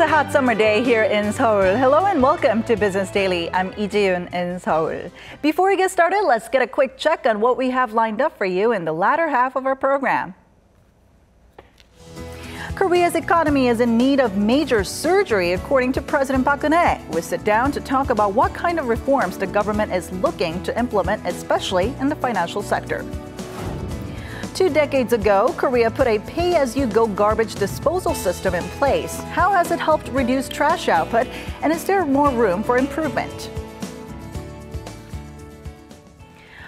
a hot summer day here in Seoul. Hello and welcome to Business Daily. I'm Lee Ji-yoon in Seoul. Before we get started, let's get a quick check on what we have lined up for you in the latter half of our program. Korea's economy is in need of major surgery, according to President Park Geun-hye. We sit down to talk about what kind of reforms the government is looking to implement, especially in the financial sector. 2 decades ago, Korea put a pay-as-you-go garbage disposal system in place. How has it helped reduce trash output, and is there more room for improvement?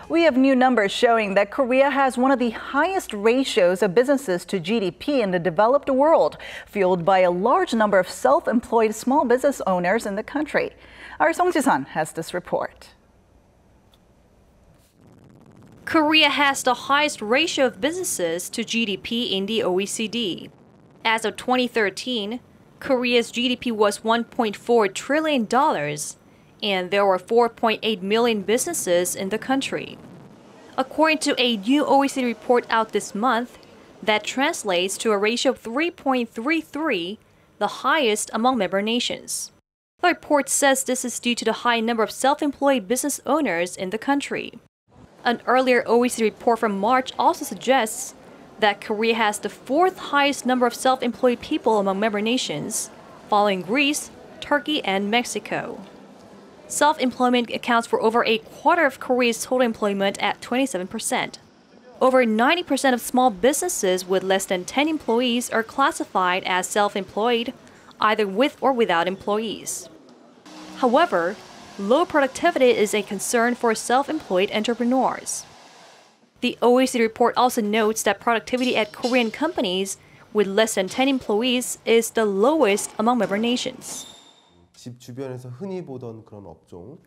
We have new numbers showing that Korea has one of the highest ratios of businesses to GDP in the developed world, fueled by a large number of self-employed small business owners in the country. Our Song Ji-sun has this report. Korea has the highest ratio of businesses to GDP in the OECD. As of 2013, Korea's GDP was $1.4 trillion, and there were 4.8 million businesses in the country. According to a new OECD report out this month, that translates to a ratio of 3.33, the highest among member nations. The report says this is due to the high number of self-employed business owners in the country. An earlier OECD report from March also suggests that Korea has the 4th highest number of self-employed people among member nations, following Greece, Turkey, and Mexico. Self-employment accounts for over a quarter of Korea's total employment at 27%. Over 90% of small businesses with less than 10 employees are classified as self-employed, either with or without employees. However, low productivity is a concern for self-employed entrepreneurs. The OECD report also notes that productivity at Korean companies with less than 10 employees is the lowest among member nations.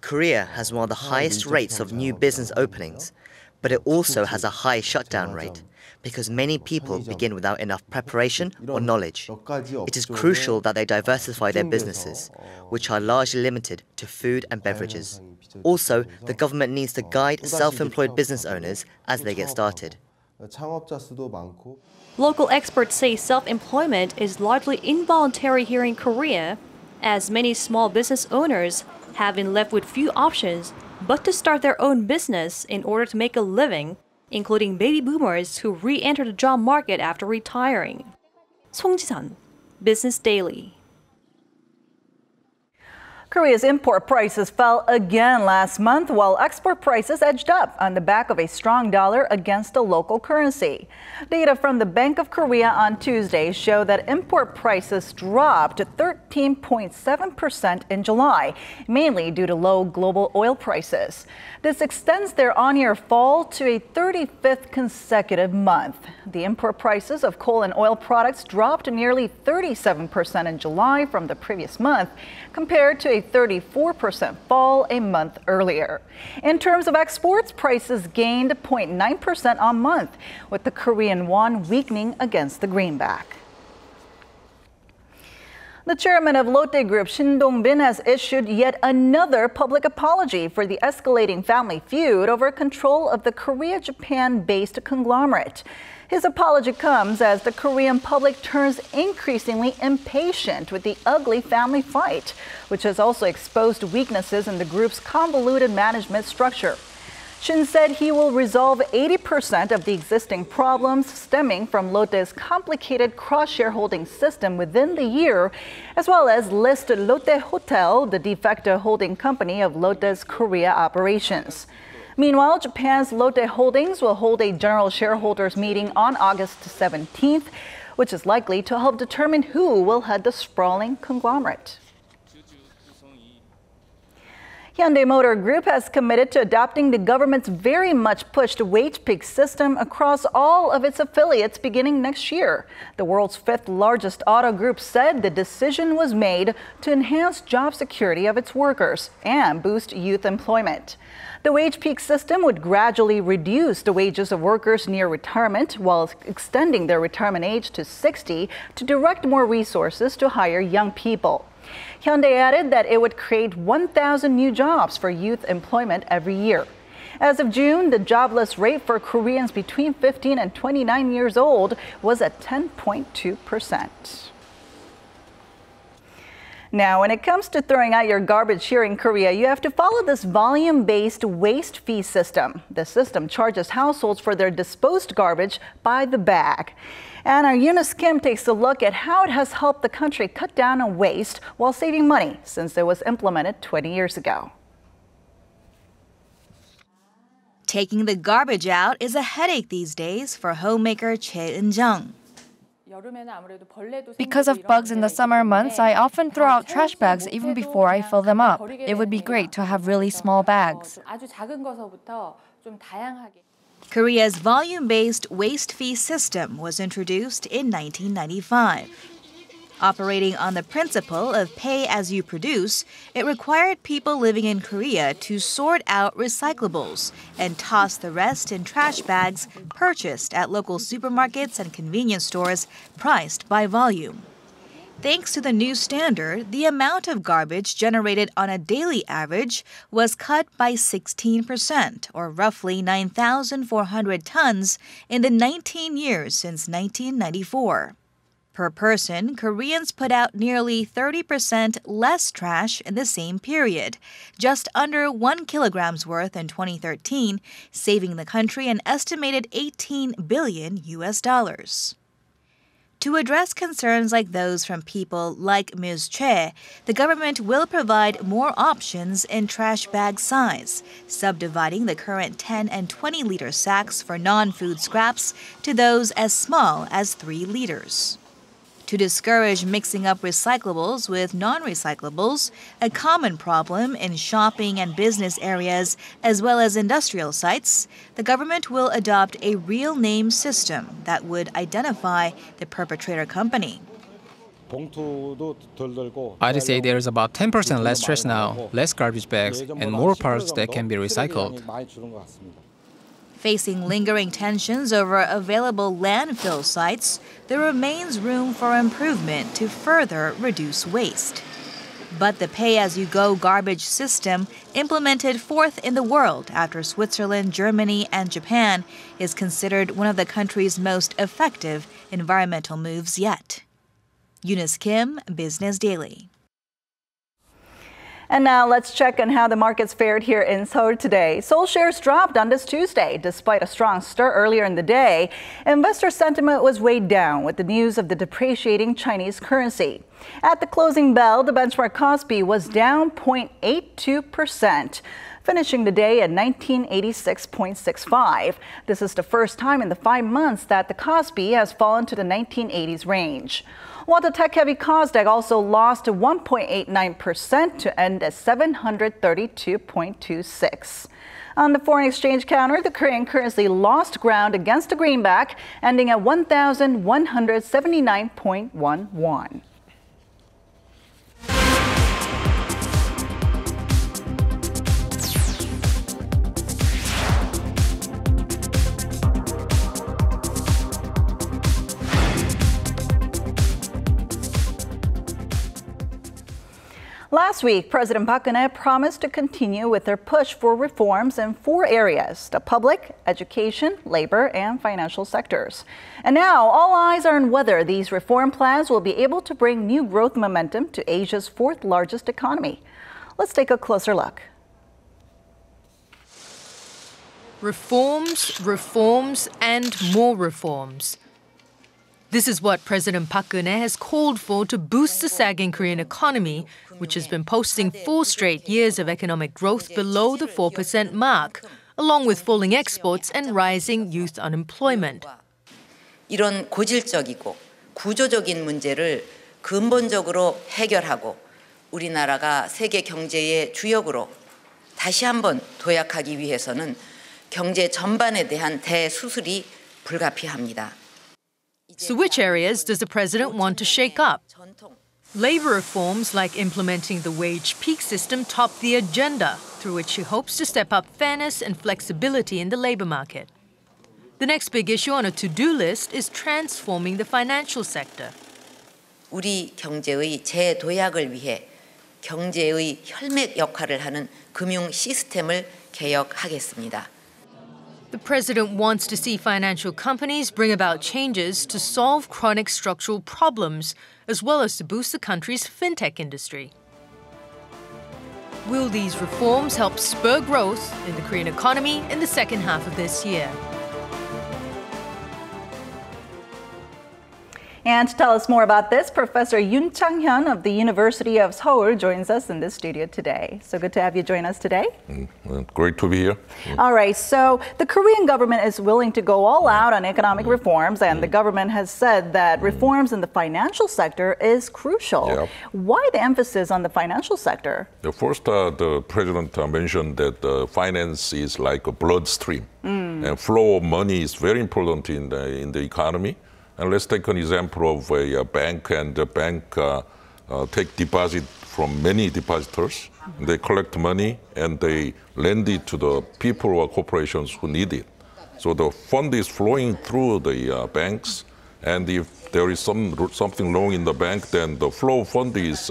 Korea has one of the highest rates of new business openings, but it also has a high shutdown rate because many people begin without enough preparation or knowledge. It is crucial that they diversify their businesses, which are largely limited to food and beverages. Also, the government needs to guide self-employed business owners as they get started. Local experts say self-employment is largely involuntary here in Korea, as many small business owners have been left with few options but to start their own business in order to make a living, including baby boomers who re-enter the job market after retiring. Song Ji-sun, Business Daily. Korea's import prices fell again last month, while export prices edged up on the back of a strong dollar against the local currency. Data from the Bank of Korea on Tuesday show that import prices dropped 13.7% in July, mainly due to low global oil prices. This extends their on-year fall to a 35th consecutive month. The import prices of coal and oil products dropped nearly 37% in July from the previous month, compared to a 34% fall a month earlier. In terms of exports, prices gained 0.9% on month, with the Korean won weakening against the greenback. The chairman of Lotte Group, Shin Dong-bin, has issued yet another public apology for the escalating family feud over control of the Korea-Japan-based conglomerate. His apology comes as the Korean public turns increasingly impatient with the ugly family fight, which has also exposed weaknesses in the group's convoluted management structure. Shin said he will resolve 80% of the existing problems stemming from Lotte's complicated cross-shareholding system within the year, as well as list Lotte Hotel, the de facto holding company of Lotte's Korea operations. Meanwhile, Japan's Lotte Holdings will hold a general shareholders meeting on August 17th, which is likely to help determine who will head the sprawling conglomerate. Hyundai Motor Group has committed to adopting the government's very much pushed wage peak system across all of its affiliates beginning next year. The world's 5th largest auto group said the decision was made to enhance job security of its workers and boost youth employment. The wage peak system would gradually reduce the wages of workers near retirement while extending their retirement age to 60 to direct more resources to hire young people. Hyundai added that it would create 1,000 new jobs for youth employment every year. As of June, the jobless rate for Koreans between 15 and 29 years old was at 10.2%. Now, when it comes to throwing out your garbage here in Korea, you have to follow this volume-based waste fee system. The system charges households for their disposed garbage by the bag. And our Eunice Kim takes a look at how it has helped the country cut down on waste while saving money since it was implemented 20 years ago. Taking the garbage out is a headache these days for homemaker Choi Eun-jung. Because of bugs in the summer months, I often throw out trash bags even before I fill them up. It would be great to have really small bags. Korea's volume-based waste fee system was introduced in 1995. Operating on the principle of pay as you produce, it required people living in Korea to sort out recyclables and toss the rest in trash bags purchased at local supermarkets and convenience stores priced by volume. Thanks to the new standard, the amount of garbage generated on a daily average was cut by 16%, or roughly 9,400 tons, in the 19 years since 1994. Per person, Koreans put out nearly 30% less trash in the same period, just under 1 kilogram's worth in 2013, saving the country an estimated $18 billion. To address concerns like those from people like Ms. Choi, the government will provide more options in trash bag size, subdividing the current 10 and 20-liter sacks for non-food scraps to those as small as 3 liters. To discourage mixing up recyclables with non-recyclables, a common problem in shopping and business areas as well as industrial sites, the government will adopt a real name system that would identify the perpetrator company. I'd say there's about 10% less trash now, less garbage bags, and more parts that can be recycled. Facing lingering tensions over available landfill sites, there remains room for improvement to further reduce waste. But the pay-as-you-go garbage system, implemented 4th in the world after Switzerland, Germany, and Japan, is considered one of the country's most effective environmental moves yet. Eunice Kim, Business Daily. And now let's check on how the markets fared here in Seoul today. Seoul shares dropped on this Tuesday. Despite a strong stir earlier in the day, investor sentiment was weighed down with the news of the depreciating Chinese currency. At the closing bell, the benchmark Kospi was down 0.82%. Finishing the day at 1986.65. This is the first time in the 5 months that the Kospi has fallen to the 1980s range. While the tech-heavy Kosdaq also lost 1.89% to end at 732.26. On the foreign exchange counter, the Korean currency lost ground against the greenback, ending at 1,179.11. Last week, President Park Geun-hye promised to continue with their push for reforms in 4 areas: the public, education, labor, and financial sectors. And now, all eyes are on whether these reform plans will be able to bring new growth momentum to Asia's 4th largest economy. Let's take a closer look. Reforms, reforms, and more reforms. This is what President Park Geun-hye has called for to boost the sagging Korean economy, which has been posting 4 straight years of economic growth below the 4% mark, along with falling exports and rising youth unemployment. 이런 고질적이고 구조적인 문제를 근본적으로 해결하고 우리나라가 세계 경제의 주역으로 다시 한번 도약하기 위해서는 경제 전반에 대한 대수술이 불가피합니다. So which areas does the president want to shake up? Labor reforms like implementing the wage peak system top the agenda, through which he hopes to step up fairness and flexibility in the labor market. The next big issue on a to-do list is transforming the financial sector. 우리 경제의 재도약을 위해 경제의 혈맥 역할을 하는 금융 시스템을 개혁하겠습니다. The president wants to see financial companies bring about changes to solve chronic structural problems, as well as to boost the country's fintech industry. Will these reforms help spur growth in the Korean economy in the second half of this year? And to tell us more about this, Professor Yoon Chang-hyun of the University of Seoul joins us in the studio today. So good to have you join us today. Great to be here. All right, so the Korean government is willing to go all out on economic reforms, and the government has said that reforms in the financial sector is crucial. Yep. Why the emphasis on the financial sector? First, the president mentioned that finance is like a bloodstream, and flow of money is very important in the economy. And let's take an example of a bank, and the bank take deposit from many depositors. They collect money and they lend it to the people or corporations who need it. So the fund is flowing through the banks, and if there is something wrong in the bank, then the flow of fund is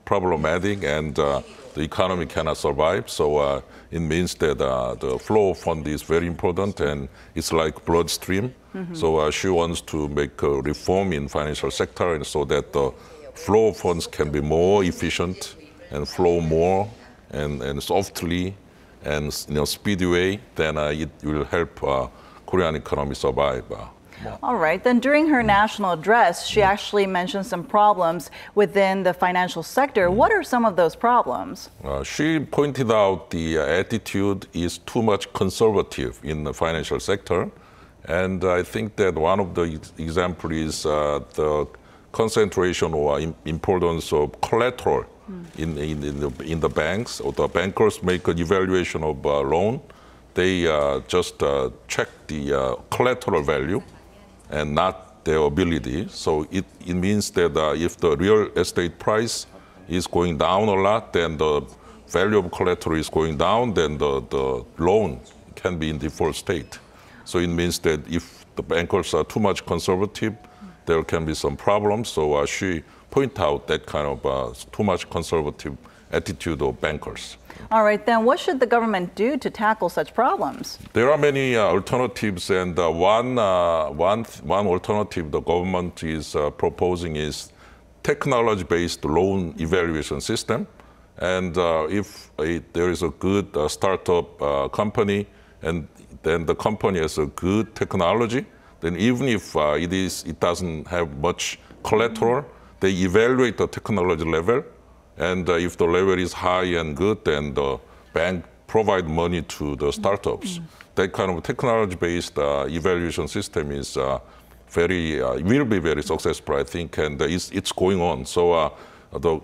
problematic, and the economy cannot survive. So it means that the flow of fund is very important, and it's like bloodstream. So she wants to make a reform in financial sector, and so that the flow of funds can be more efficient and flow more and softly and speedy way. Then it will help Korean economy survive. All right, then during her national address, she actually mentioned some problems within the financial sector. What are some of those problems? She pointed out the attitude is too much conservative in the financial sector. And I think that one of the examples is the concentration or importance of collateral in the banks. Or the bankers make an evaluation of a loan. They just check the collateral value and not their ability. So it means that if the real estate price is going down a lot, then the value of collateral is going down, then the loan can be in default state. So it means that if the bankers are too much conservative, there can be some problems. So she pointed out that kind of too much conservative attitude of bankers. All right, then what should the government do to tackle such problems? There are many alternatives, and one alternative the government is proposing is technology-based loan evaluation system. And if there is a good startup company, and then the company has a good technology, then even if it doesn't have much collateral, they evaluate the technology level. And if the level is high and good, then the bank provide money to the startups. That kind of technology-based evaluation system is will be very successful, I think, and it's going on. So the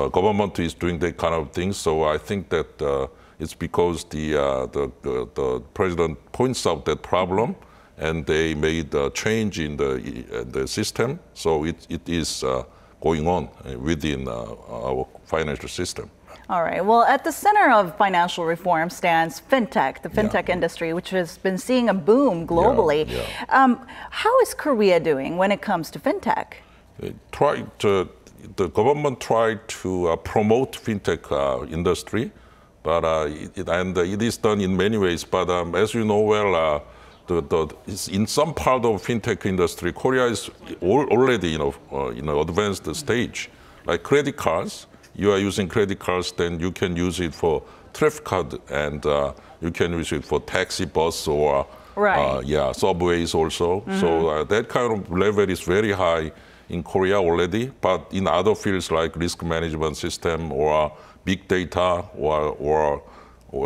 government is doing that kind of thing. So I think that it's because the president points out that problem, and they made a change in the system. So it is going on within our financial system. All right. Well, at the center of financial reform stands fintech, the fintech industry, which has been seeing a boom globally. How is Korea doing when it comes to fintech? The government tried to promote fintech industry, but it is done in many ways. But as you know well, in some part of fintech industry, Korea is already in an advanced stage. Like credit cards, you are using credit cards, then you can use it for traffic card, and you can use it for taxi, bus, or subways also. So that kind of level is very high in Korea already. But in other fields like risk management system or big data or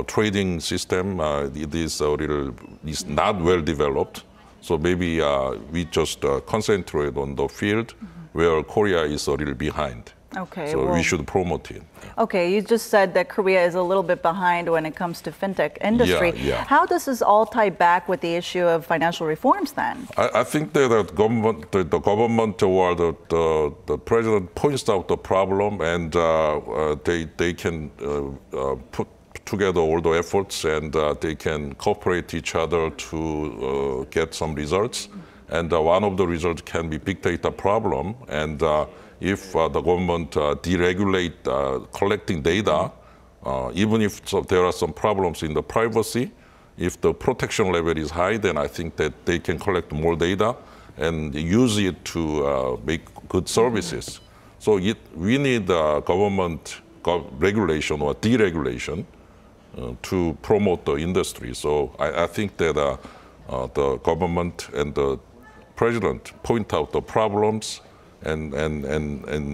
trading system, it is not well developed. So maybe we just concentrate on the field where Korea is a little behind. Okay. So we should promote it. Okay, you just said that Korea is a little bit behind when it comes to fintech industry. How does this all tie back with the issue of financial reforms then? I think that the government or the president points out the problem, and they can put together all the efforts, and they can cooperate each other to get some results. And one of the results can be big data problem. And if the government deregulate collecting data, even if there are some problems in the privacy, if the protection level is high, then I think that they can collect more data and use it to make good services. So we need government regulation or deregulation to promote the industry. So I think that the government and the president point out the problems and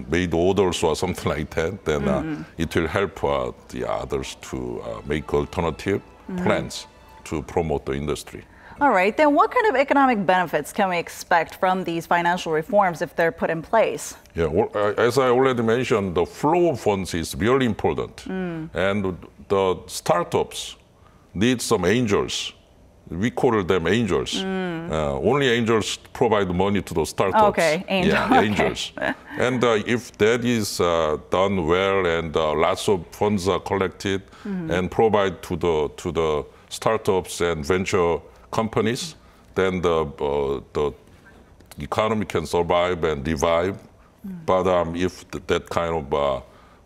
made orders or something like that, then it will help the others to make alternative plans to promote the industry. All right, then what kind of economic benefits can we expect from these financial reforms if they're put in place? Yeah, well, as I already mentioned, the flow of funds is really important. And the startups need some angels. We call them angels. Only angels provide money to those startups. Okay, angels. Yeah, angels. And if that is done well and lots of funds are collected and provided to the startups and venture companies, then the economy can survive and revive. But if that kind of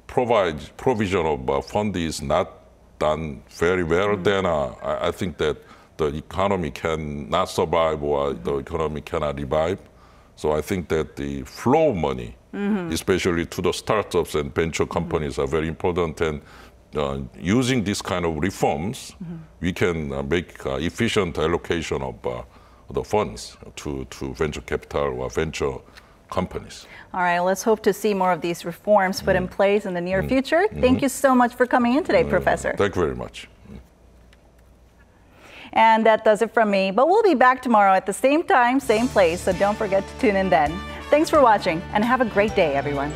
provision of fund is not done very well, then I think that the economy cannot survive or the economy cannot revive. So I think that the flow of money, especially to the startups and venture companies, are very important. And using this kind of reforms, we can make efficient allocation of the funds to venture capital or venture companies. All right, let's hope to see more of these reforms put in place in the near future. Thank you so much for coming in today, Professor. Thank you very much. And that does it from me, but we'll be back tomorrow at the same time, same place, so don't forget to tune in then. Thanks for watching, and have a great day, everyone.